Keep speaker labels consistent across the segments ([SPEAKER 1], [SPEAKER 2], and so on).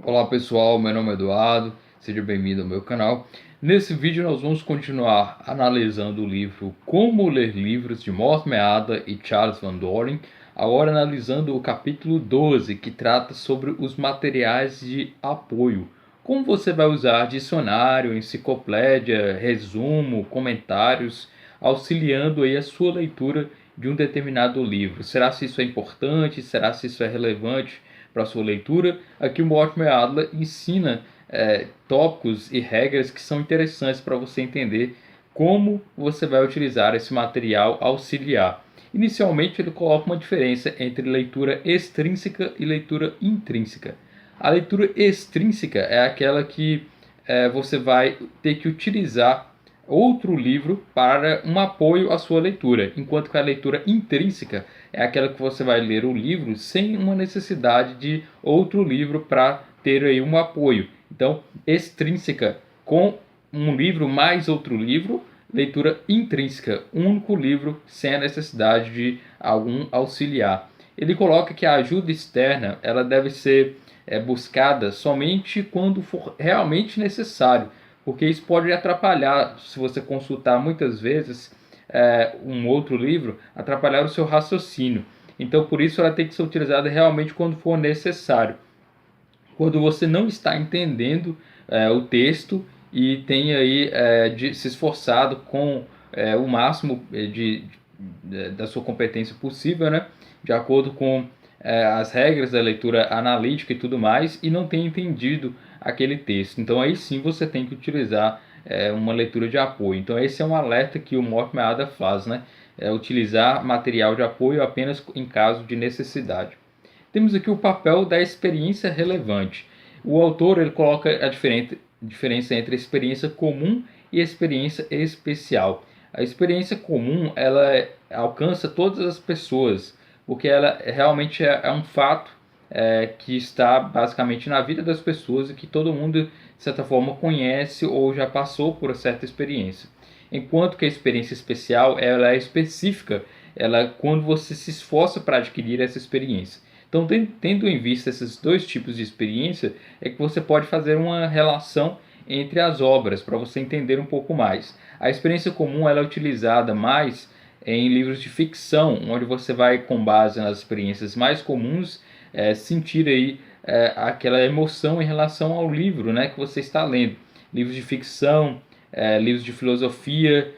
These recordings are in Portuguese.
[SPEAKER 1] Olá pessoal, meu nome é Eduardo, seja bem-vindo ao meu canal. Nesse vídeo nós vamos continuar analisando o livro Como Ler Livros de Mortimer Adler e Charles Van Doren, agora analisando o capítulo 12, que trata sobre os materiais de apoio. Como você vai usar dicionário, enciclopédia, resumo, comentários, auxiliando aí a sua leitura de um determinado livro. Será se isso é importante? Será se isso é relevante para sua leitura? Aqui o Mortimer Adler ensina tópicos e regras que são interessantes para você entender como você vai utilizar esse material auxiliar. Inicialmente ele coloca uma diferença entre leitura extrínseca e leitura intrínseca. A leitura extrínseca é aquela que você vai ter que utilizar outro livro para um apoio à sua leitura, enquanto que a leitura intrínseca é aquela que você vai ler o livro sem uma necessidade de outro livro para ter aí um apoio. Então, extrínseca com um livro mais outro livro, leitura intrínseca, um único livro sem a necessidade de algum auxiliar. Ele coloca que a ajuda externa ela deve ser buscada somente quando for realmente necessário, porque isso pode atrapalhar, se você consultar muitas vezes um outro livro, atrapalhar o seu raciocínio. Então, por isso, ela tem que ser utilizada realmente quando for necessário. Quando você não está entendendo o texto e tem aí de se esforçado com o máximo da sua competência possível, né? De acordo com as regras da leitura analítica e tudo mais, e não tem entendido aquele texto. Então aí sim você tem que utilizar uma leitura de apoio. Então esse é um alerta que o Mortimer Adler faz, né? Utilizar material de apoio apenas em caso de necessidade. Temos aqui o papel da experiência relevante. O autor ele coloca a diferença entre experiência comum e experiência especial. A experiência comum ela alcança todas as pessoas, porque ela realmente é um fato que está basicamente na vida das pessoas e que todo mundo, de certa forma, conhece ou já passou por certa experiência. Enquanto que a experiência especial ela é específica, ela é quando você se esforça para adquirir essa experiência. Então, tendo em vista esses dois tipos de experiência, é que você pode fazer uma relação entre as obras, para você entender um pouco mais. A experiência comum ela é utilizada mais em livros de ficção, onde você vai, com base nas experiências mais comuns, sentir aí aquela emoção em relação ao livro, né, que você está lendo. Livros de ficção, livros de filosofia,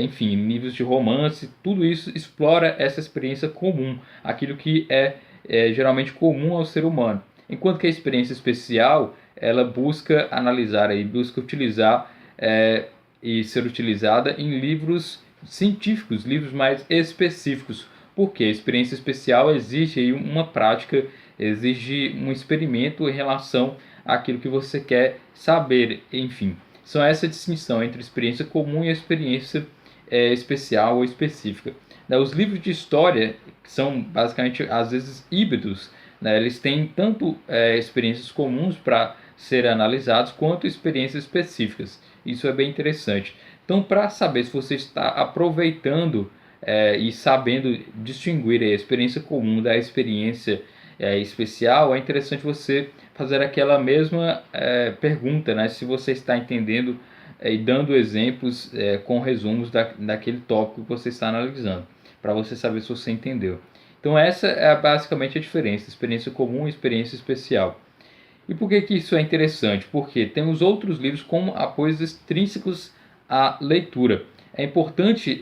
[SPEAKER 1] enfim, livros de romance, tudo isso explora essa experiência comum, aquilo que é geralmente comum ao ser humano. Enquanto que a experiência especial, ela busca analisar e busca utilizar e ser utilizada em livros científicos, livros mais específicos. Porque a experiência especial exige aí uma prática, exige um experimento em relação àquilo que você quer saber, enfim. São essa distinção entre experiência comum e experiência especial ou específica. Os livros de história, que são basicamente às vezes híbridos, né? Eles têm tanto experiências comuns para serem analisados quanto experiências específicas. Isso é bem interessante. Então, para saber se você está aproveitando e sabendo distinguir a experiência comum da experiência especial, é interessante você fazer aquela mesma pergunta, né? Se você está entendendo e dando exemplos com resumos daquele tópico que você está analisando, para você saber se você entendeu. Então essa é basicamente a diferença, experiência comum e experiência especial. E por que isso é interessante? Porque temos outros livros como apoios extrínsecos à leitura. É importante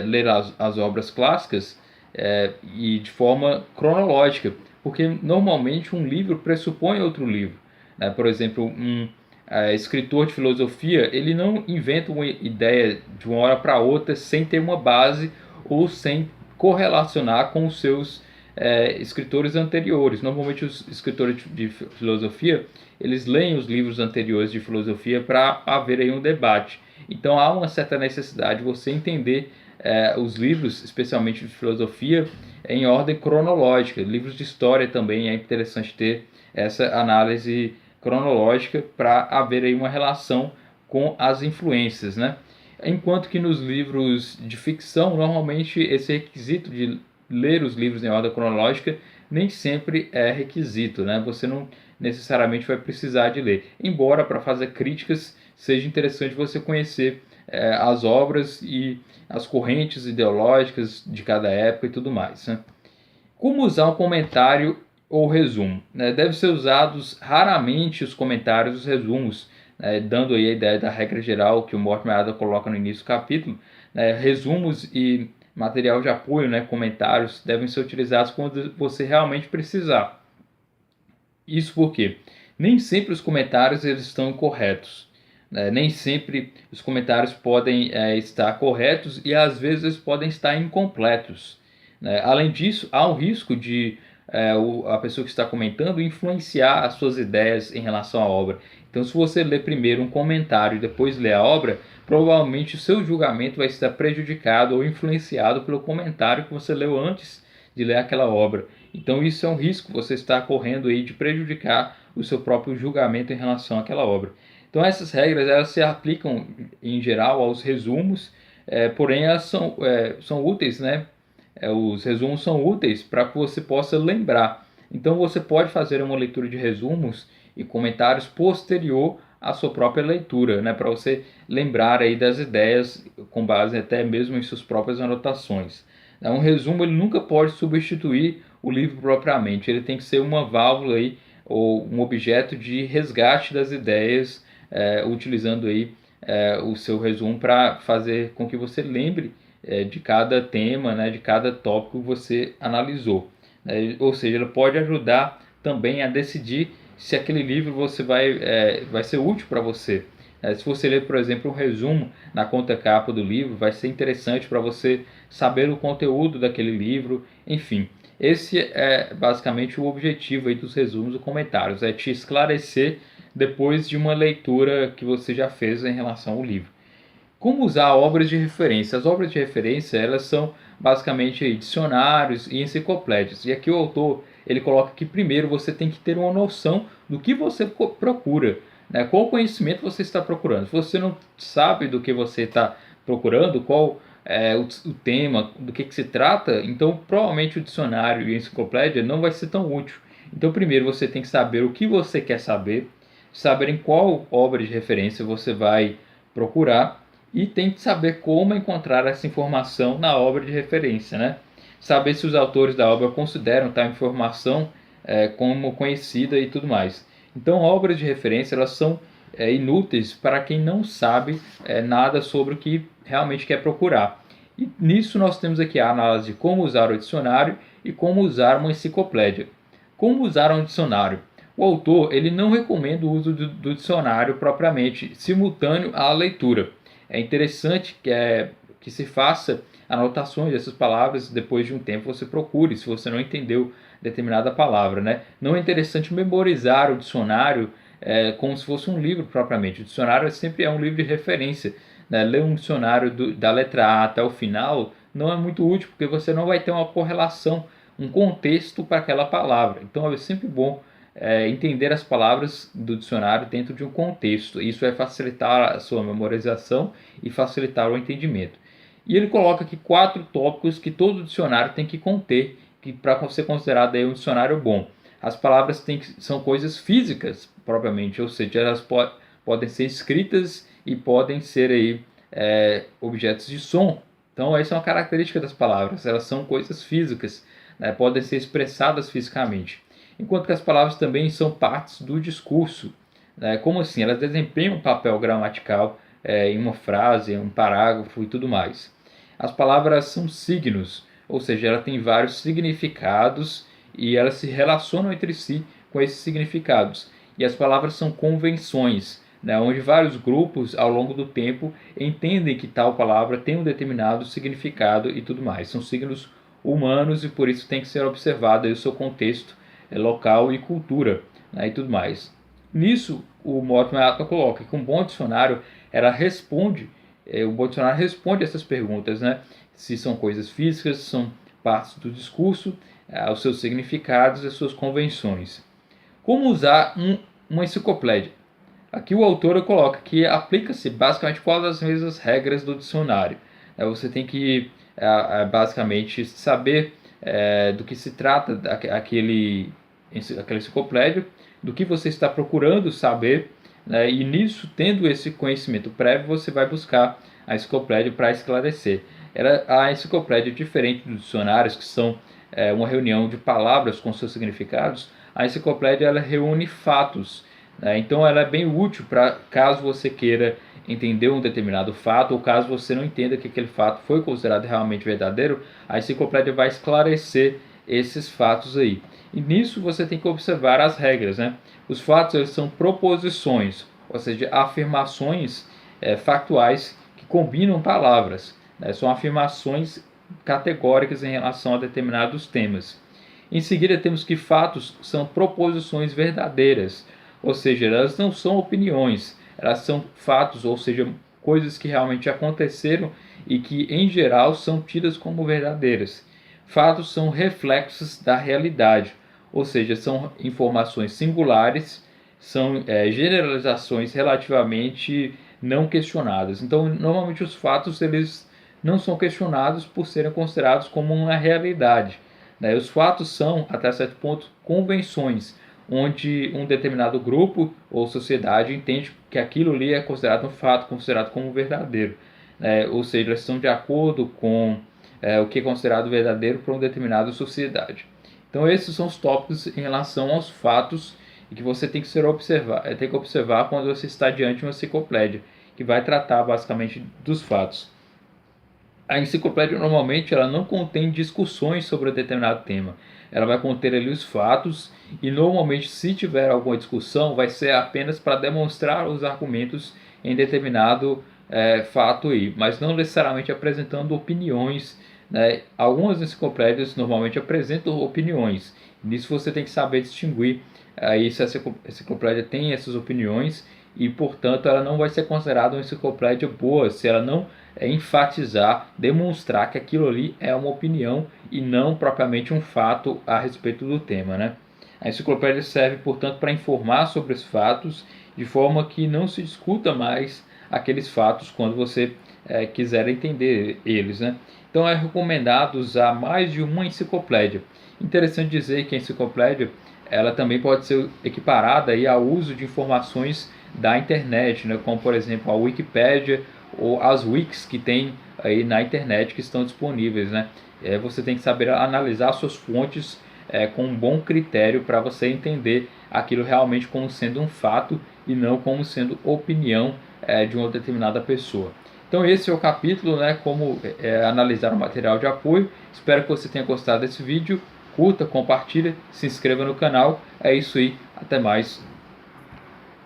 [SPEAKER 1] ler as obras clássicas e de forma cronológica, porque normalmente um livro pressupõe outro livro. Né? Por exemplo, um escritor de filosofia, ele não inventa uma ideia de uma hora para outra sem ter uma base ou sem correlacionar com os seus escritores anteriores. Normalmente os escritores de filosofia, eles leem os livros anteriores de filosofia para haver aí um debate. Então há uma certa necessidade de você entender os livros, especialmente de filosofia, em ordem cronológica. Livros de história também é interessante ter essa análise cronológica para haver aí uma relação com as influências, né? Enquanto que nos livros de ficção, normalmente esse requisito de ler os livros em ordem cronológica nem sempre é requisito, né? Você não necessariamente vai precisar de ler. Embora para fazer críticas seja interessante você conhecer as obras e as correntes ideológicas de cada época e tudo mais, né? Como usar um comentário ou resumo, né? Deve ser usados raramente os comentários e os resumos, né? Dando aí a ideia da regra geral que o Mortimer Adler coloca no início do capítulo, né? Resumos e material de apoio, né? Comentários, devem ser utilizados quando você realmente precisar. Isso porque nem sempre os comentários eles estão corretos, né? Nem sempre os comentários podem estar corretos e às vezes eles podem estar incompletos, né? Além disso, há um risco de a pessoa que está comentando influenciar as suas ideias em relação à obra. Então, se você ler primeiro um comentário e depois ler a obra, provavelmente o seu julgamento vai estar prejudicado ou influenciado pelo comentário que você leu antes de ler aquela obra. Então isso é um risco que você está correndo aí de prejudicar o seu próprio julgamento em relação àquela obra. Então essas regras elas se aplicam em geral aos resumos, porém elas são úteis, né? Os resumos são úteis para que você possa lembrar. Então você pode fazer uma leitura de resumos e comentários posterior à sua própria leitura, né? Para você lembrar aí das ideias com base até mesmo em suas próprias anotações. Um resumo ele nunca pode substituir o livro propriamente, ele tem que ser uma válvula aí, ou um objeto de resgate das ideias, utilizando aí o seu resumo para fazer com que você lembre de cada tema, né, de cada tópico que você analisou. Ou seja, ele pode ajudar também a decidir se aquele livro vai ser útil para você. Se você ler, por exemplo, um resumo na contracapa do livro, vai ser interessante para você saber o conteúdo daquele livro, enfim. Esse é basicamente o objetivo aí dos resumos e comentários, é te esclarecer depois de uma leitura que você já fez em relação ao livro. Como usar obras de referência? As obras de referência elas são basicamente aí, dicionários e enciclopédias. E aqui o autor ele coloca que primeiro você tem que ter uma noção do que você procura, né? Qual conhecimento você está procurando. Se você não sabe do que você está procurando, qual é o tema, do que se trata, então provavelmente o dicionário e a enciclopédia não vai ser tão útil. Então primeiro você tem que saber o que você quer saber, saber em qual obra de referência você vai procurar e tem que saber como encontrar essa informação na obra de referência, né? Saber se os autores da obra consideram tal informação como conhecida e tudo mais. Então, obras de referência elas são inúteis para quem não sabe nada sobre o que realmente quer procurar. E nisso nós temos aqui a análise de como usar o dicionário e como usar uma enciclopédia. Como usar um dicionário? O autor ele não recomenda o uso do dicionário propriamente, simultâneo à leitura. É interessante que se faça anotações dessas palavras, depois de um tempo você procure, se você não entendeu determinada palavra, né? Não é interessante memorizar o dicionário como se fosse um livro propriamente. O dicionário sempre é um livro de referência, né? Ler um dicionário da letra A até o final não é muito útil, porque você não vai ter uma correlação, um contexto para aquela palavra. Então é sempre bom entender as palavras do dicionário dentro de um contexto. Isso vai facilitar a sua memorização e facilitar o entendimento. E ele coloca aqui 4 tópicos que todo dicionário tem que conter, que para ser considerado aí um dicionário bom. As palavras são coisas físicas propriamente, ou seja, elas podem ser escritas e podem ser aí, objetos de som. Então essa é uma característica das palavras, elas são coisas físicas, né? Podem ser expressadas fisicamente. Enquanto que as palavras também são partes do discurso. Né? Como assim? Elas desempenham um papel gramatical em uma frase, em um parágrafo e tudo mais. As palavras são signos, ou seja, ela tem vários significados e elas se relacionam entre si com esses significados. E as palavras são convenções, né, onde vários grupos ao longo do tempo entendem que tal palavra tem um determinado significado e tudo mais. São signos humanos e por isso tem que ser observado aí o seu contexto local e cultura, né, e tudo mais. Nisso, o Mortimer Adler coloca que um bom dicionário o bom dicionário responde essas perguntas, né? Se são coisas físicas, são partes do discurso, os seus significados e as suas convenções. Como usar uma enciclopédia? Aqui o autor coloca que aplica-se basicamente quais as mesmas regras do dicionário. Você tem que basicamente saber do que se trata aquela enciclopédia, do que você está procurando saber, né? E nisso, tendo esse conhecimento prévio, você vai buscar a enciclopédia para esclarecer. A enciclopédia é diferente dos dicionários, que são uma reunião de palavras com seus significados. A enciclopédia ela reúne fatos, né? Então ela é bem útil para caso você queira entender um determinado fato, ou caso você não entenda que aquele fato foi considerado realmente verdadeiro, a enciclopédia vai esclarecer esses fatos aí. E nisso você tem que observar as regras, né? Os fatos eles são proposições, ou seja, afirmações factuais que combinam palavras, né? São afirmações categóricas em relação a determinados temas. Em seguida temos que fatos são proposições verdadeiras, ou seja, elas não são opiniões, elas são fatos, ou seja, coisas que realmente aconteceram e que em geral são tidas como verdadeiras. Fatos são reflexos da realidade, ou seja, são informações singulares, são generalizações relativamente não questionadas. Então, normalmente os fatos eles não são questionados por serem considerados como uma realidade, né? Os fatos são, até certo ponto, convenções, onde um determinado grupo ou sociedade entende que aquilo ali é considerado um fato, considerado como verdadeiro, né? Ou seja, eles estão de acordo com o que é considerado verdadeiro para uma determinada sociedade. Então esses são os tópicos em relação aos fatos e que você tem que observar quando você está diante de uma enciclopédia, que vai tratar basicamente dos fatos. A enciclopédia normalmente ela não contém discussões sobre um determinado tema. Ela vai conter ali os fatos e normalmente se tiver alguma discussão vai ser apenas para demonstrar os argumentos em determinado fato aí, mas não necessariamente apresentando opiniões, né? Algumas enciclopédias normalmente apresentam opiniões. Nisso você tem que saber distinguir aí se a enciclopédia tem essas opiniões e, portanto, ela não vai ser considerada uma enciclopédia boa se ela não enfatizar, demonstrar que aquilo ali é uma opinião e não propriamente um fato a respeito do tema, né? A enciclopédia serve, portanto, para informar sobre os fatos de forma que não se discuta mais aqueles fatos quando você quiser entender eles, né? Então é recomendado usar mais de uma enciclopédia. Interessante dizer que a enciclopédia ela também pode ser equiparada aí ao uso de informações da internet, né? Como por exemplo a Wikipédia ou as wikis que tem aí na internet que estão disponíveis, né? Você tem que saber analisar suas fontes com um bom critério para você entender aquilo realmente como sendo um fato e não como sendo opinião de uma determinada pessoa. Então esse é o capítulo, né, como analisar o material de apoio. Espero que você tenha gostado desse vídeo. Curta, compartilha, se inscreva no canal. É isso aí, até mais.